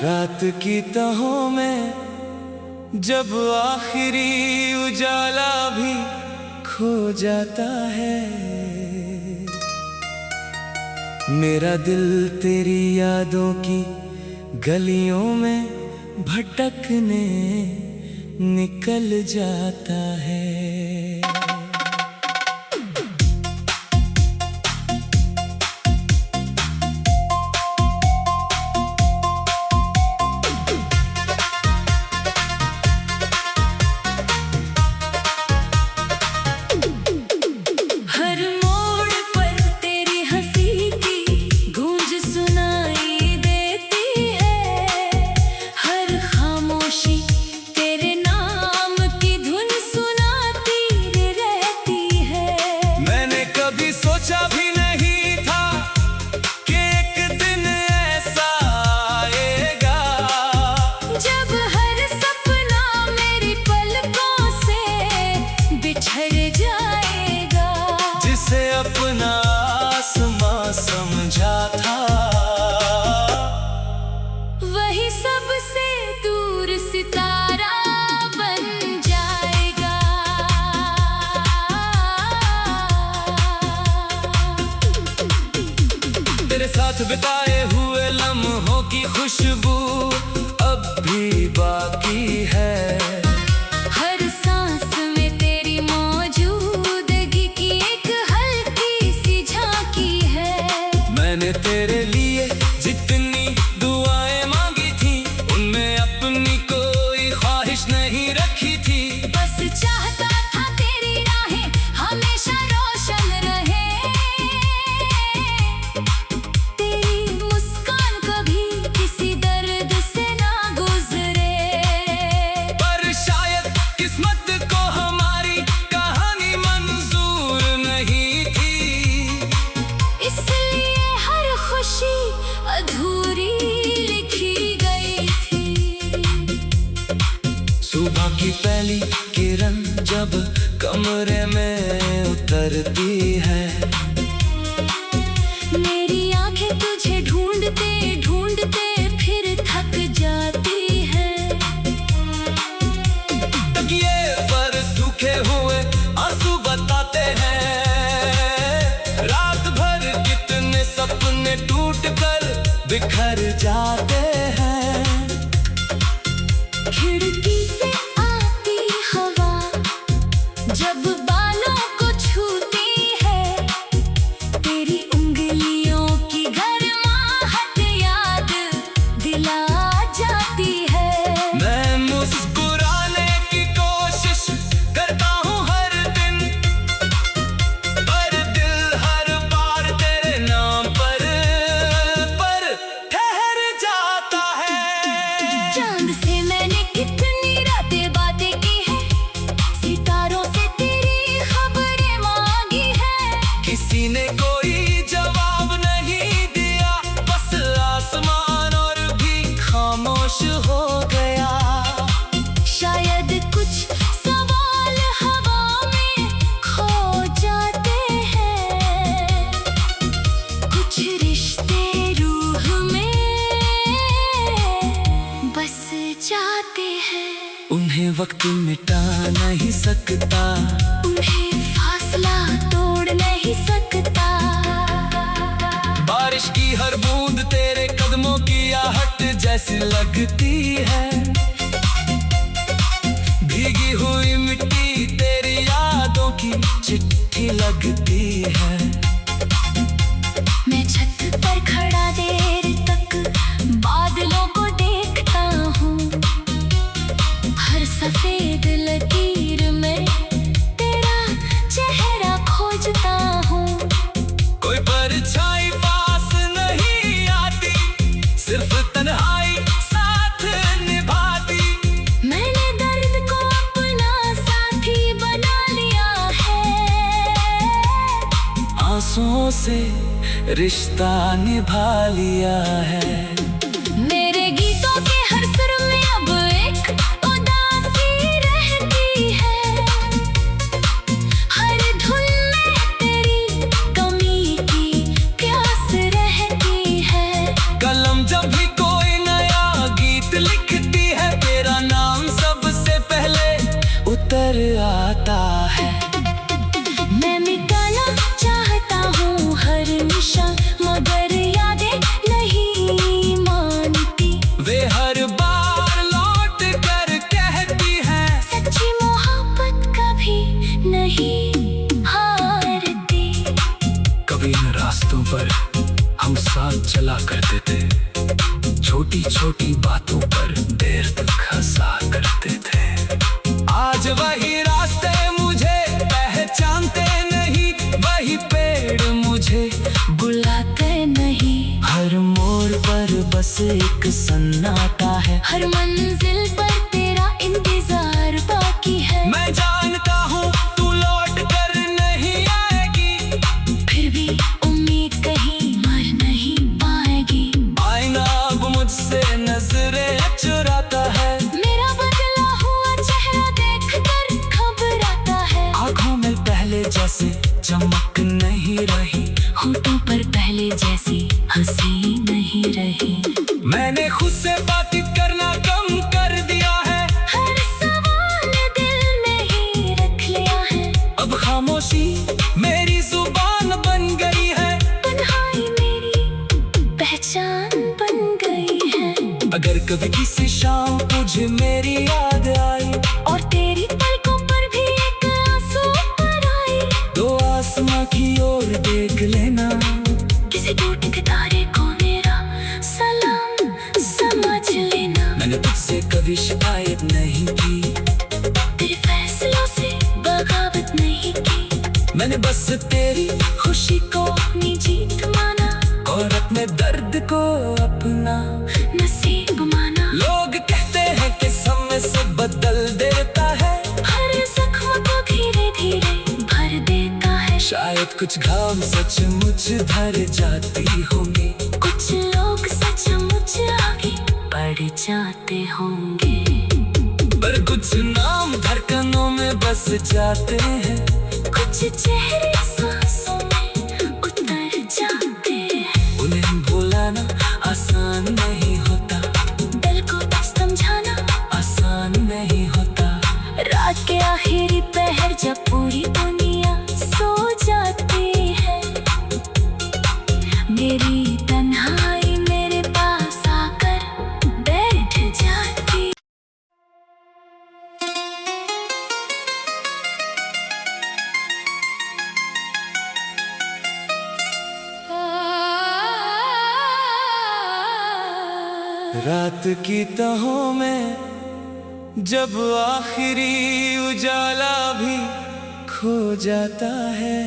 रात की तहों में जब आखिरी उजाला भी खो जाता है, मेरा दिल तेरी यादों की गलियों में भटकने निकल जाता है। सोचा भी नहीं था कि एक दिन ऐसा आएगा जब हर सपना मेरी पलकों से बिछड़ जाएगा। जिसे अपना आसमां समझा था वही सबसे दूर सितारा बन जाएगा। तेरे साथ बिताए हुए लम्हों की खुशबू अब भी बाकी है। हर सांस में तेरी मौजूदगी की एक हल्की सी झांकी है। मैंने तेरे लिए जितनी दुआएं मांगी थी उनमें अपनी कोई ख्वाहिश नहीं रखी थी। बस चाहता था तेरी राहें हमेशा रोशन रहे, सुबह की पहली किरण जब कमरे में उतरती है, मेरी आंखें तुझे ढूंढते ढूंढते फिर थक जाती है। तकिए पर सूखे हुए आंसू बताते हैं रात भर कितने सपने टूट कर बिखर जाते हैं। खिड़की से आती हवा जब बालों को छूती है, तेरी उंगलियों की गर्माहट याद दिला जाती है। मैं मुस्कुराने की कोशिश करता हूँ हर दिन, पर दिल हर बार तेरे नाम पर ठहर जाता है। चांद से मैंने कितनी रातें बातें की है, सितारों से तेरी खबरें मांगी है। किसी ने कोई जवाब नहीं दिया, बस आसमान और भी खामोश हो गया। शायद कुछ सवाल हवा में खो जाते हैं, कुछ रिश्ते रूह में बस जाते हैं। उन्हें वक्त मिटा नहीं सकता, उन्हें फासला तोड़ नहीं सकता। बारिश की हर बूंद तेरे कदमों की आहट जैसी लगती है। भीगी हुई मिट्टी तेरी यादों की चिट्ठी लगती है। मैं छत पर खड़ा देर तक बादलों को देखता हूँ, हर सफेद लकीर में तेरा चेहरा खोजता हूँ। कोई परछाई पास नहीं आती, सिर्फ तन्हाई साथ निभाती। मैंने दर्द को अपना साथी बना लिया है, आंसुओं से रिश्ता निभा लिया है। मेरे गीतों के हर सुर में अब एक उदासी रहती है, हर धुन में तेरी कमी की प्यास रहती है। कलम जब भी कोई नया उतर आता है। मैं मिटाना चाहता हूँ हर निशान, मगर यादें नहीं मानती। वे हर बार लौट कर कहती हैं, सच्ची मोहब्बत कभी नहीं हारती। कभी इन रास्तों पर हम साथ चला करते थे, छोटी छोटी बातों पर देर तक हंसा करते थे। आज वही रास्ते मुझे पहचानते नहीं, वही पेड़ मुझे बुलाते नहीं। हर मोड़ पर बस एक सन्नाटा है, हर मंजिल पर तेरा इंतजार बाकी है। मैं जानता हूँ तू लौट कर नहीं आएगी, फिर भी उम्मीद कहीं मर नहीं पाएगी। आईना अब मुझसे नजरें चुराता है, मेरा बदला हुआ चेहरा देखकर घबराता है। आँखों में पहले जैसे चमक नहीं रही, होठों पर पहले जैसी हंसी नहीं रही। मैंने खुद से बात करना कम कर दिया है, हर सवाल दिल में ही रख लिया है। अब खामोशी मेरी जुबान बन गई है, तन्हाई मेरी पहचान बन गई है। अगर कभी किसी शाम तुझे मेरी याद आई, और तेरी पलकों पर भी एक आंसू पर आई, तो आसमां की ओर देख लेना, किसी टूटे तारे को मेरा सलाम समझ लेना। मैंने तुझसे कभी शिकायत नहीं की, तेरे फैसलों से बगावत नहीं की। मैंने बस तेरी खुशी को अपनी जीत माना, और अपने दर्द को अपना नसीब माना। लोग कहते हैं कि समय से बदल देता है, हर जख्म को धीरे धीरे भर देता है। शायद कुछ घाव सचमुच धर जाती होंगी, कुछ लोग सचमुच आगे बढ़ जाते होंगे, पर कुछ नाम धड़कनों में बस जाते हैं। कुछ चेहरे सांसों में उतर जाते हैं। उन्हें भुलाना आसान नहीं होता, दिल को समझाना आसान नहीं होता। रात के आखिरी पहर जब पूरी दुनिया सो जाती है, मेरी तन्हाई मेरे पास आकर बैठ जाती। रात की तहों में जब आखिरी उजाला भी खो जाता है,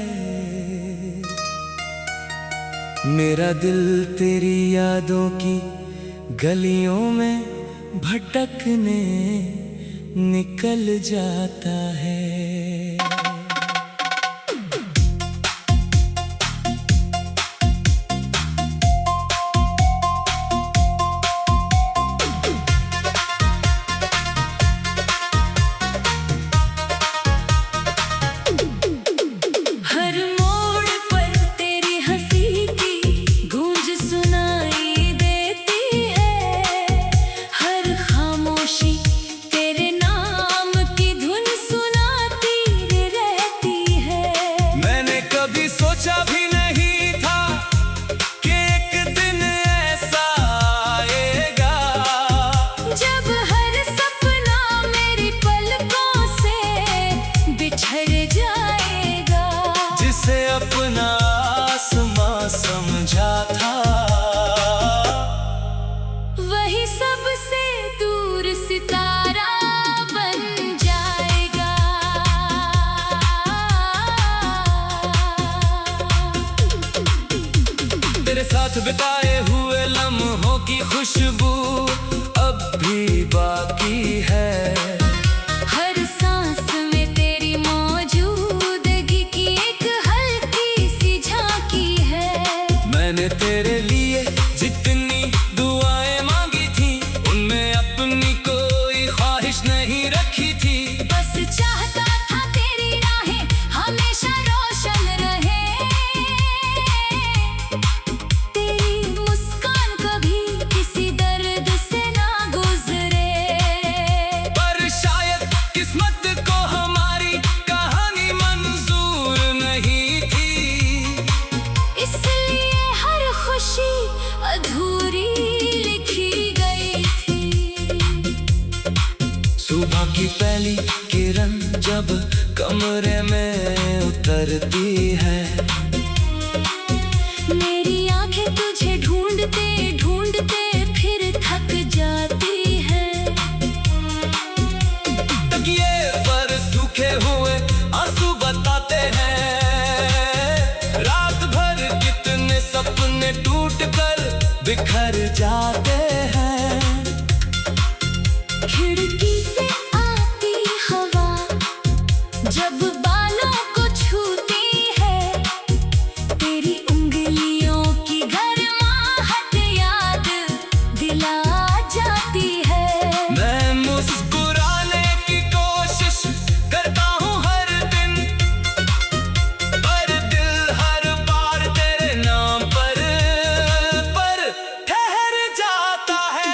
मेरा दिल तेरी यादों की गलियों में भटकने निकल जाता है। हर मोड़ पर तेरी हंसी की गूंज सुनाई देती है, हर खामोशी तेरे नाम की धुन सुनाती रहती है। मैंने कभी सोचा भी नहीं था कि एक दिन ऐसा आएगा, जब हर सपना मेरी पलकों से बिछड़ जाएगा। जिसे अपना आसमां समझा था, वही सबसे दूर सितारा बन जाएगा। तेरे साथ बिताए हुए लम्हों की खुशबू अब भी बाकी है, हर सांस में तेरी मौजूदगी की एक हल्की सी झांकी है। मैंने तेरे लिए जितनी दुआएं मांगी थी, उनमें अपनी कोई ख्वाहिश नहीं रखी थी। बस चाहता था तेरी राहें हमेशा रोशन रहे, तेरी मुस्कान कभी किसी दर्द से ना गुजरे। पर सुबह की पहली किरण जब कमरे में उतरती है, मेरी आंखें तुझे ढूंढते ढूंढते फिर थक जाती है। तकिए पर सूखे हुए आंसू बताते हैं, रात भर कितने सपने टूट कर बिखर जाते हैं। खिड़की से आती हवा जब बालों को छूती है, तेरी उंगलियों की गर्माहट याद दिला जाती है। मैं मुस्कुराने की कोशिश करता हूँ हर दिन, पर दिल हर बार तेरे नाम पर ठहर जाता है।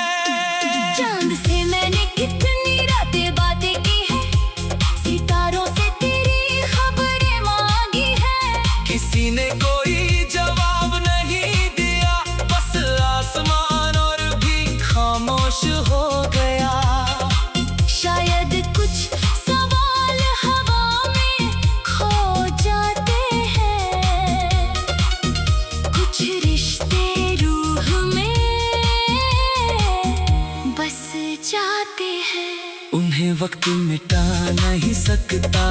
चांद से मैंने कितनी रातें बातें की है, सितारों से तेरी खबरें मांगी है। किसी ने कोई जवाब नहीं दिया, बस आसमान और भी खामोश हो गया। शायद कुछ सवाल हवा में खो जाते हैं, कुछ रिश्ते रूह में बस जाते हैं। उन्हें वक्त मिटा नहीं सकता,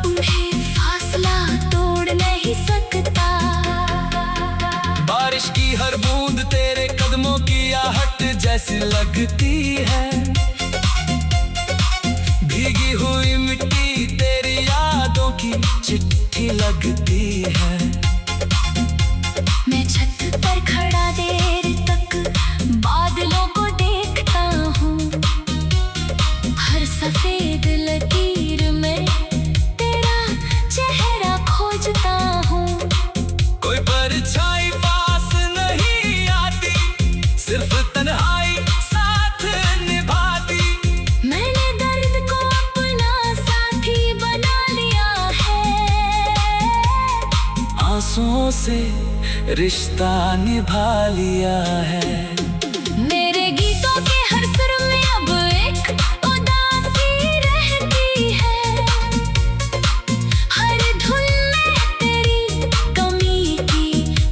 उन्हें फासला तोड़ नहीं सकता। बारिश की हर बूंद तेरे कदमों की आहट जैसी लगती है। भीगी हुई मिट्टी तेरी यादों की चिट्ठी लगती है। मैं छत पर खड़ा देर तक बादलों को देखता हूँ, हर सफेद लकीर में तेरा चेहरा खोजता हूँ। कोई परछाई पास नहीं आती, सिर्फ तन्हाई साथ निभाती। मैंने दर्द को अपना साथी बना लिया है, आंसुओं से रिश्ता निभा लिया है। मेरे गीतों के हर सुर में अब एक उदासी रहती है, हर धुन में तेरी कमी की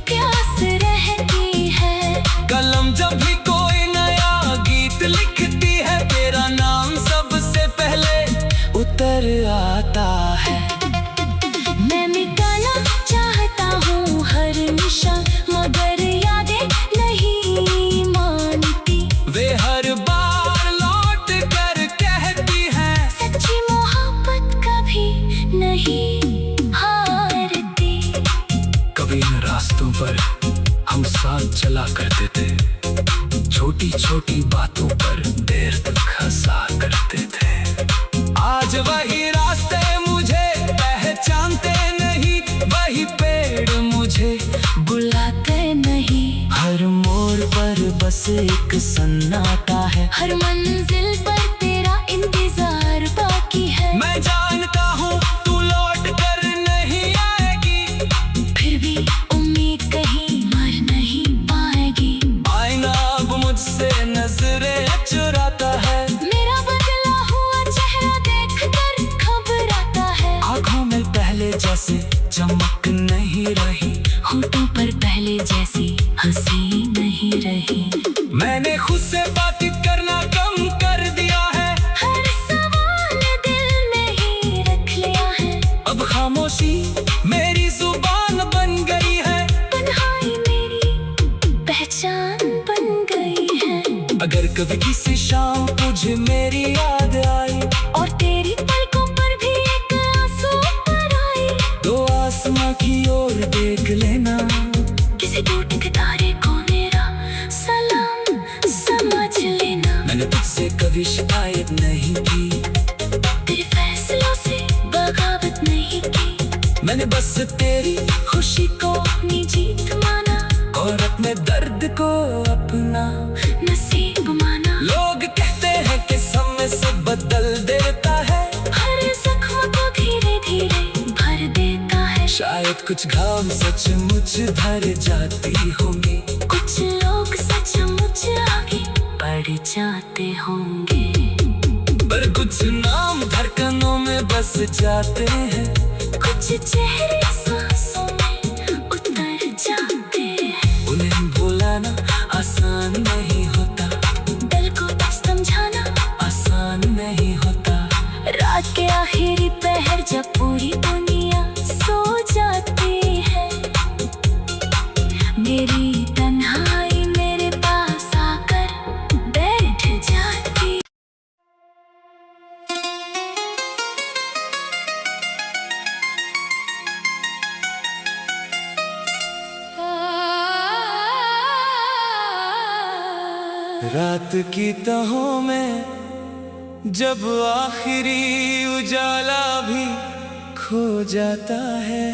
प्यास रहती है। कलम जब भी कोई नया गीत लिखती है, तेरा नाम सबसे पहले उतर आता है। मैं मिटाना चाहता हूँ हर निशान, मगर यादें नहीं मानती। वे हर बार लौट कर कहती हैं, सच्ची मोहब्बत कभी नहीं हारती। कभी इन रास्तों पर हम साथ चला करते थे, छोटी छोटी बातों पर देर तक हंसा करते थे। आज वही रास्ते मुझे पहचानते नहीं, वही पेड़ मुझे बुलाते नहीं। हर मोड़ पर बस एक सन्नाटा है, हर मंजिल पर तेरा इंतजार बाकी है। मैं जानता हूँ तू लौट कर नहीं आएगी, फिर भी उम्मीद कहीं मर नहीं पाएगी। आईना अब मुझसे नजरें चुराता है, मेरा बदला हुआ चेहरा देखकर घबराता है। आँखों में पहले जैसे चमक नहीं रही, होठों पर पहले जैसी हंसी नहीं रही। मैंने खुद से बात करना कम कर दिया है, हर सवाल दिल में ही रख लिया है। अब खामोशी मेरी जुबान बन गई है, तन्हाई मेरी पहचान बन गई है। अगर कभी किसी शाम तुझे मेरी याद आई, और तेरी पलकों पर भी एक आंसू पर आई, तो आसमां की ओर देख लेना, किसी टूटे तारे को मेरा सलाम समझ लेना। मैंने तुझसे कभी शिकायत नहीं की, तेरे फैसलों से बगावत नहीं की। मैंने बस तेरी खुशी को अपनी जीत माना, और अपने दर्द को अपना नसीब माना। लोग कहते हैं कि समय सब बदल देता है, हर जख्म को धीरे धीरे भर देता है। शायद कुछ घाव सचमुच धर जाती होंगी, कुछ लोग सचमुच आगे बढ़ जाते होंगे। पर कुछ कुछ नाम धड़कनों में बस जाते हैं, कुछ चेहरे सांसों में उतर जाते हैं। उन्हें भुलाना आसान नहीं होता, दिल को समझाना आसान नहीं होता। रात के आखिरी पहर जब पूरी दुनिया सो जाती है, मेरी तन्हाई मेरे पास आकर बैठ जाती। रात की तहों में जब आखिरी उजाला भी खो जाता है,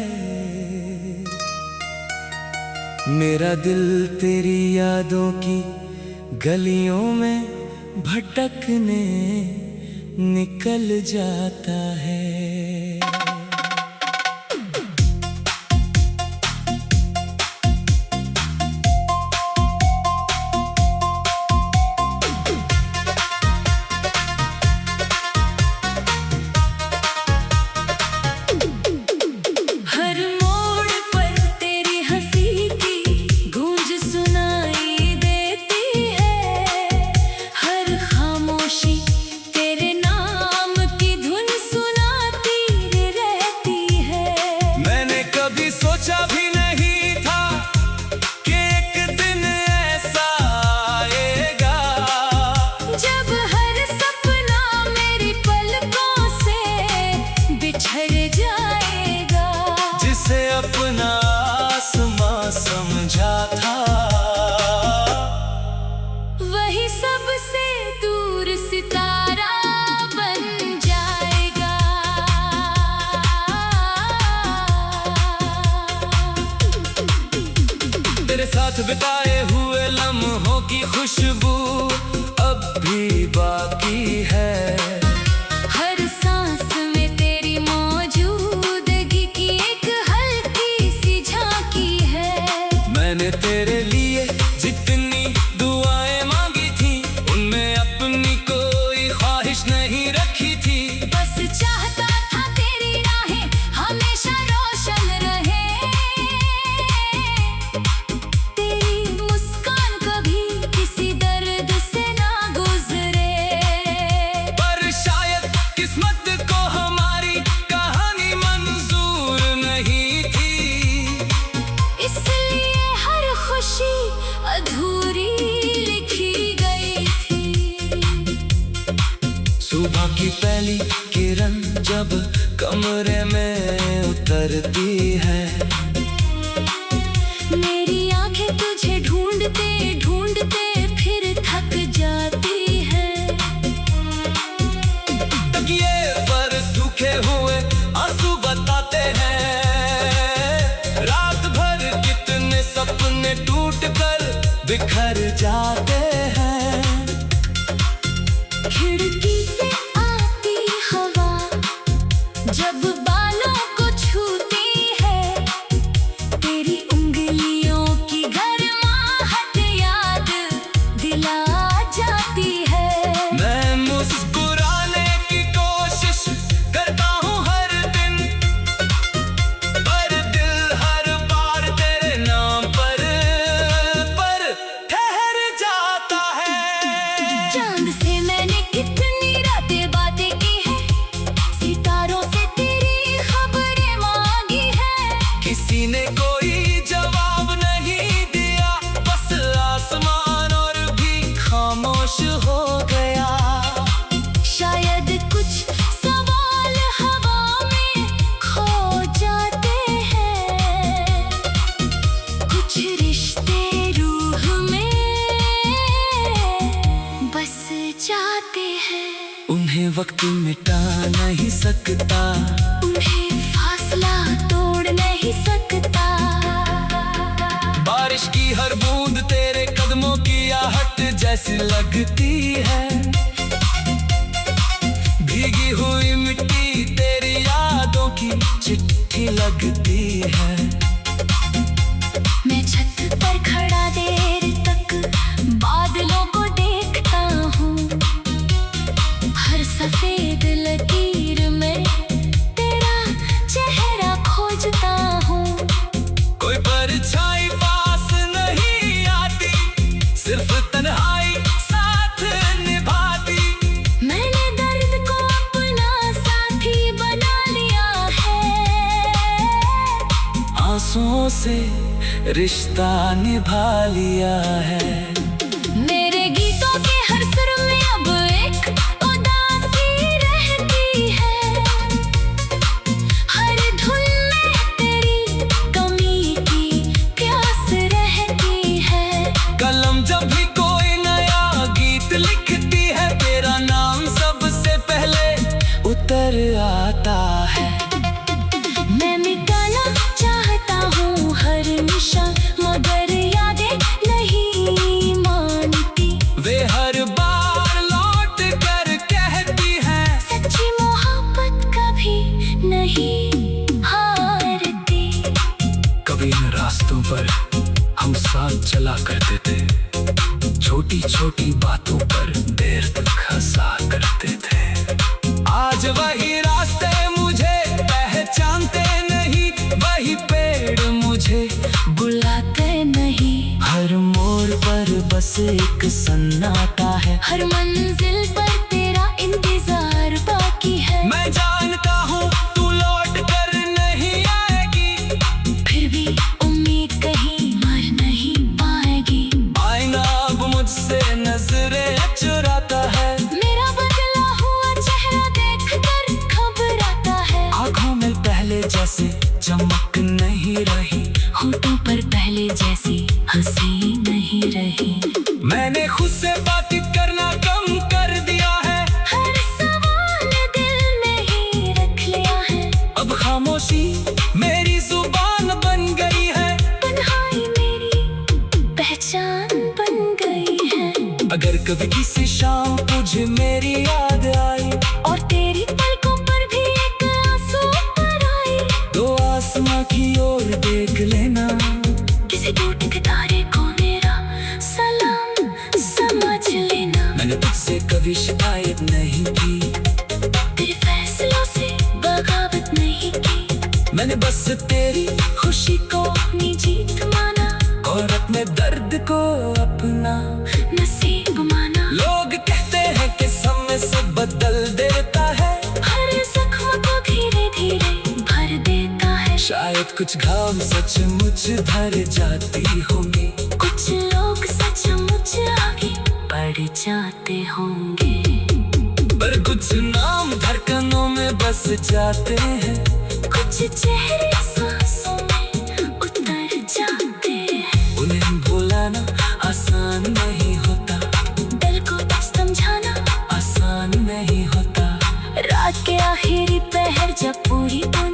मेरा दिल तेरी यादों की गलियों में भटकने निकल जाता है। हर मोड़ पर तेरी हंसी की गूंज सुनाई देती है, हर खामोशी तेरे नाम की धुन सुनाती रहती है। मैंने कभी सोचा भी नहीं था कि एक दिन ऐसा आएगा, जब हर सपना मेरी पलकों से बिछड़ जाएगा। जिसे अपना आसमां समझा था, वही सबसे दूर सितारा बन जाएगा। तेरे साथ बिताए हुए लम्हों की खुशबू अब भी बाकी है। हर सांस में तेरी मौजूदगी की एक हल्की सी झांकी है। मैंने तेरे लिए जितनी दुआएं मांगी थी, उनमें अपनी कोई ख्वाहिश नहीं रखी थी। बस चाहता था तेरी राहें हमेशा रोशन रहे, तेरी मुस्कान कभी किसी दर्द से ना गुजरे। पर शायद किस्मत को हमारी कहानी मंजूर नहीं थी, इसलिए हर खुशी अधूरी लिखी गई थी। सुबह की पहली किरण जब कमरे में उतरती है, मेरी आंखें तुझे ढूंढते ढूंढते फिर थक जाती है। तकिए पर सूखे हुए आंसू बताते हैं, रात भर कितने सपने टूट कर बिखर जाते हैं। खिड़की से आती हवा जब बालों को छूती है, तेरी उंगलियों की गर्माहट याद दिला जाती है। मैं मुस्कुराने की कोशिश करता हूँ हर दिन, पर दिल हर बार तेरे नाम पर ठहर जाता है। चांद से मैंने कितनी रातें बातें की है, सितारों से तेरी खबरें मांगी है। किसी ने कोई जवाब नहीं दिया, बस आसमान और भी खामोश हो गया। शायद कुछ सवाल हवा में खो जाते हैं, कुछ रिश्ते रूह में बस जाते हैं। उन्हें वक्त मिटा नहीं सकता, उन्हें फासला तोड़ नहीं सकता। बारिश की हर बूंद तेरे कदमों की आहट जैसी लगती है, भीगी हुई मिट्टी तेरी यादों की चिट्ठी लगती है। मैं छत पर खड़ा देर तक बादलों को देखता हूँ, हर सफेद लकीर में तेरा चेहरा खोजता हूँ। कोई परछाई पास नहीं आती, सिर्फ तन्हाई साथ निभाती। मैंने दर्द को अपना साथी बना लिया है। आंसुओं से रिश्ता निभा लिया है। मेरे गीतों के हर सुर में अब एक उदासी रहती है। हर धुन में तेरी कमी की प्यास रहती है। कलम जब भी कोई नया गीत लिखती है, तेरा नाम सबसे पहले उतर आता है। मैं मिटाना चाहता हूँ हर निशान, मगर यादें नहीं मानती। वे हर बार लौट कर कहती हैं, सच्ची मोहब्बत कभी नहीं हारती। कभी इन रास्तों पर हम साथ चला करते थे, छोटी छोटी बातों पर देर तक हंसा करते थे। आज वही रास्ते मुझे पहचानते नहीं, वही पेड़ मुझे बुलाते नहीं। हर मोड़ पर बस एक सन्नाटा है। हर मंजिल पर तेरा इंतजार बाकी है। मैं जानता हूँ तू लौट कर नहीं आएगी, फिर भी उम्मीद कहीं मर नहीं पाएगी। आईना अब मुझसे नजरें चुराता है। मेरा बदला हुआ चेहरा देखकर घबराता है। आँखों में पहले जैसे चमक नहीं रही, होठों पर पहले जैसी हंसी नहीं रही। मैंने खुद से बात करना कम कर दिया है। हर सवाल दिल में ही रख लिया है। अब खामोशी मेरी जुबान बन गई है। तन्हाई मेरी पहचान बन गई है। अगर कभी किसी शाम तुझे मेरी याद आई, और तेरी पलकों पर भी एक आंसू पर आई, तो आसमां की ओर देख लेना। किसी टूटे तारे को मेरा सलाम समझ लेना। मैंने तुझसे कभी शिकायत नहीं की, तेरे फैसलों से बगावत नहीं की। मैंने बस तेरी खुशी को अपनी जीत माना, और अपने दर्द को अपना नसीब माना। लोग कहते हैं कि समय से बदल देता है, हर जख्म को धीरे धीरे भर देता है। शायद कुछ घाव सचमुच धर जाती होंगी, कुछ लोग सचमुच आगे बढ़ जाते होंगे, पर कुछ नाम धड़कनों में बस जाते हैं। कुछ चेहरे सांसों में उतर जाते हैं। उन्हें भुलाना आसान नहीं होता, दिल को समझाना आसान नहीं होता। रात के आखिरी पहर जब पूरी दुनिया